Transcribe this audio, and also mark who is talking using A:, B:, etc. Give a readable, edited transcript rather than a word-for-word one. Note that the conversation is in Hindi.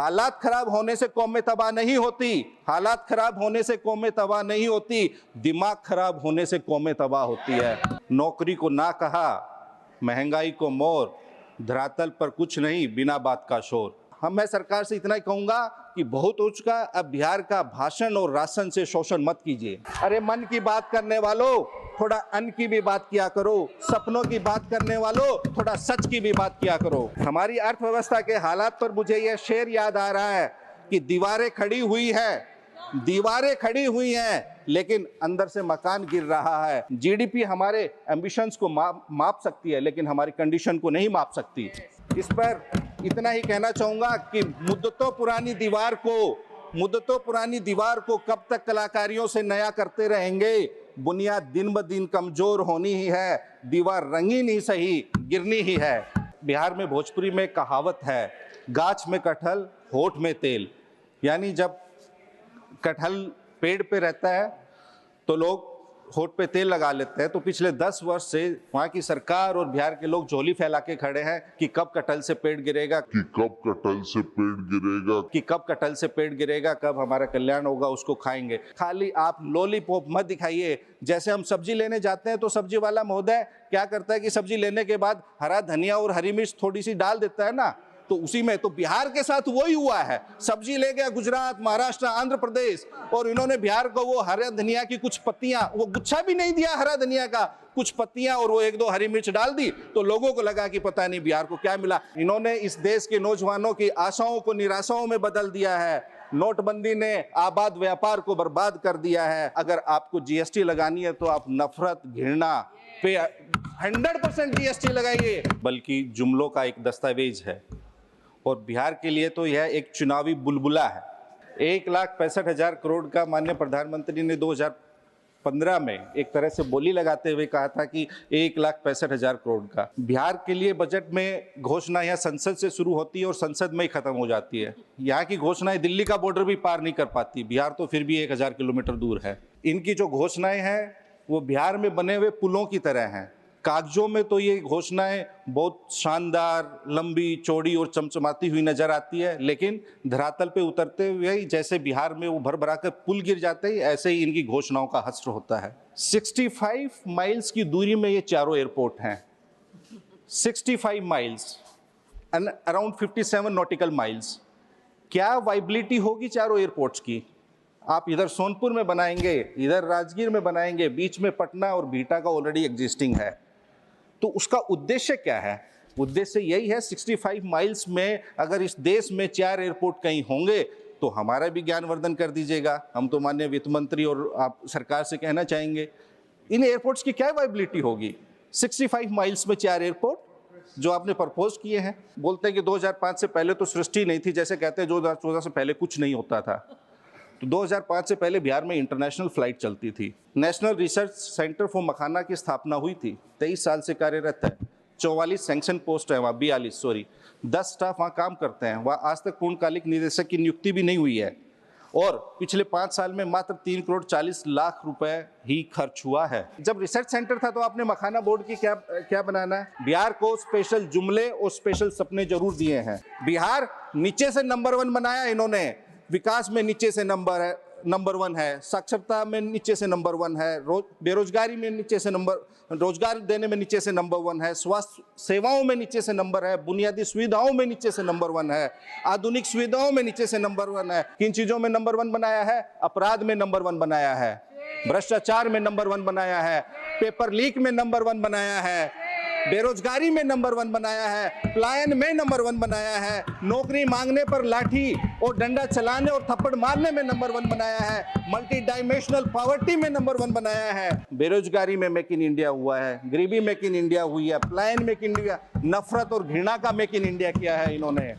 A: हालात खराब होने से कौमें तबाह नहीं होती, हालात खराब होने से कौमें तबाह नहीं होती, दिमाग खराब होने से कौमें तबाह होती है। नौकरी को ना कहा, महंगाई को मोर, धरातल पर कुछ नहीं बिना बात का शोर। मैं सरकार से इतना ही कहूंगा कि बहुत हो चुका, अब बिहार का भाषण और राशन से शोषण मत कीजिए। अरे मन की बात करने वालों, थोड़ा अन्न की भी बात किया करो, सपनों की बात करने वालों थोड़ा सच की भी बात किया करो। हमारी अर्थव्यवस्था के हालात पर मुझे यह शेर याद आ रहा है कि दीवारें खड़ी हुई हैं लेकिन अंदर से मकान गिर रहा है। जीडीपी हमारे एम्बिशंस को माप सकती है लेकिन हमारी कंडीशन को नहीं माप सकती। इस पर इतना ही कहना चाहूंगा कि मुद्दतों पुरानी दीवार को कब तक कलाकारियों से नया करते रहेंगे। बुनियाद दिन ब दिन कमजोर होनी ही है, दीवार रंगीन ही सही गिरनी ही है। बिहार में भोजपुरी में कहावत है, गाछ में कटहल होठ में तेल। यानी जब कटहल पेड़ पे रहता है तो लोग होठ पे तेल लगा लेते हैं। तो पिछले 10 वर्ष से वहाँ की सरकार और बिहार के लोग झोली फैला के खड़े हैं कि कब कटहल से पेड़ गिरेगा, कब हमारा कल्याण होगा, उसको खाएंगे। खाली आप लॉलीपॉप मत दिखाइए। जैसे हम सब्जी लेने जाते हैं तो सब्जी वाला महोदय क्या करता है कि सब्जी लेने के बाद हरा धनिया और हरी मिर्च थोड़ी सी डाल देता है ना, तो उसी में तो बिहार के साथ वही हुआ है। सब्जी ले गया गुजरात, महाराष्ट्र, आंध्र प्रदेश और इन्होंने बिहार को वो हरा धनिया की कुछ पत्तियां, वो गुच्छा भी नहीं दिया हरा धनिया का, कुछ पत्तियां और वो 1-2 हरी मिर्च डाल दी। तो लोगों को लगा कि पता नहीं बिहार को क्या मिला। इन्होंने इस देश के नौजवानों की आशाओं को निराशाओं में बदल दिया है। नोटबंदी ने आबाद व्यापार को बर्बाद कर दिया है। अगर आपको जीएसटी लगानी है तो आप नफरत घृणा पे 100% जीएसटी लगाइए, बल्कि जुमलों का एक दस्तावेज है। और बिहार के लिए तो यह एक चुनावी बुलबुला है। 1,65,000 करोड़ का माननीय प्रधानमंत्री ने 2015 में एक तरह से बोली लगाते हुए कहा था कि 1,65,000 करोड़ का। बिहार के लिए बजट में घोषणा यहाँ संसद से शुरू होती है और संसद में ही खत्म हो जाती है। यहाँ की घोषणाएं दिल्ली का बॉर्डर भी पार नहीं कर पाती। बिहार तो फिर भी 1,000 किलोमीटर दूर है। इनकी जो घोषणाएं हैं वो बिहार में बने हुए पुलों की तरह हैं। कागजों में तो ये घोषणाएं बहुत शानदार, लंबी, चौड़ी और चमचमाती हुई नजर आती है, लेकिन धरातल पे उतरते हुए ही जैसे बिहार में वो भर भरा कर पुल गिर जाते ही ऐसे ही इनकी घोषणाओं का हश्र होता है। 65 माइल्स की दूरी में ये चारों एयरपोर्ट हैं। 65 miles and around 57 nautical miles. क्या वाइबिलिटी होगी चारों एयरपोर्ट्स की? आप इधर सोनपुर में बनाएंगे, इधर राजगीर में बनाएंगे, बीच में पटना और बिहटा का ऑलरेडी एग्जिस्टिंग है। तो उसका उद्देश्य क्या है? उद्देश्य यही है 65 माइल्स में अगर इस देश में 4 एयरपोर्ट कहीं होंगे तो हमारा भी ज्ञानवर्धन कर दीजिएगा। हम तो माननीय वित्त मंत्री और आप सरकार से कहना चाहेंगे इन एयरपोर्ट्स की क्या वाइबिलिटी होगी। 65 माइल्स में 4 एयरपोर्ट जो आपने प्रपोज किए हैं। बोलते हैं कि 2005 से पहले तो सृष्टि नहीं थी, जैसे कहते हैं 2014 से पहले कुछ नहीं होता था। तो 2005 से पहले बिहार में इंटरनेशनल फ्लाइट चलती थी। नेशनल रिसर्च सेंटर फॉर मखाना की स्थापना हुई थी, 23 साल से कार्यरत है। 44 सैंक्शन पोस्ट है वहाँ, 10 स्टाफ वहाँ काम करते हैं। वहाँ आज तक पूर्णकालिक निदेशक की नियुक्ति भी नहीं हुई है और पिछले 5 साल में मात्र 3 करोड़ 40 लाख रुपए ही खर्च हुआ है। जब रिसर्च सेंटर था तो आपने मखाना बोर्ड की क्या बनाना है? बिहार को स्पेशल जुमले और स्पेशल सपने जरूर दिए हैं। बिहार नीचे से नंबर 1 बनाया इन्होंने, विकास में नीचे से नंबर 1 है, साक्षरता में नीचे से नंबर 1 है, बेरोजगारी में नीचे से रोजगार देने में नीचे से नंबर 1 है, स्वास्थ्य सेवाओं में नीचे से नंबर है, बुनियादी सुविधाओं में नीचे से नंबर 1 है, आधुनिक सुविधाओं में नीचे से नंबर 1 है। किन चीजों में नंबर 1 बनाया है? अपराध में नंबर 1 बनाया है, भ्रष्टाचार में नंबर 1 बनाया है, पेपर लीक में नंबर 1 बनाया है, बेरोजगारी में नंबर 1 बनाया है, पलायन में नंबर 1 बनाया है, नौकरी मांगने पर लाठी और डंडा चलाने और थप्पड़ मारने में नंबर 1 बनाया है, मल्टी डायमेंशनल पॉवर्टी में नंबर 1 बनाया है, बेरोजगारी में मेक इन इंडिया हुआ है, गरीबी मेक इन इंडिया हुई है, पलायन मेक इन इंडिया, नफरत और घृणा का मेक इन इंडिया किया है इन्होंने।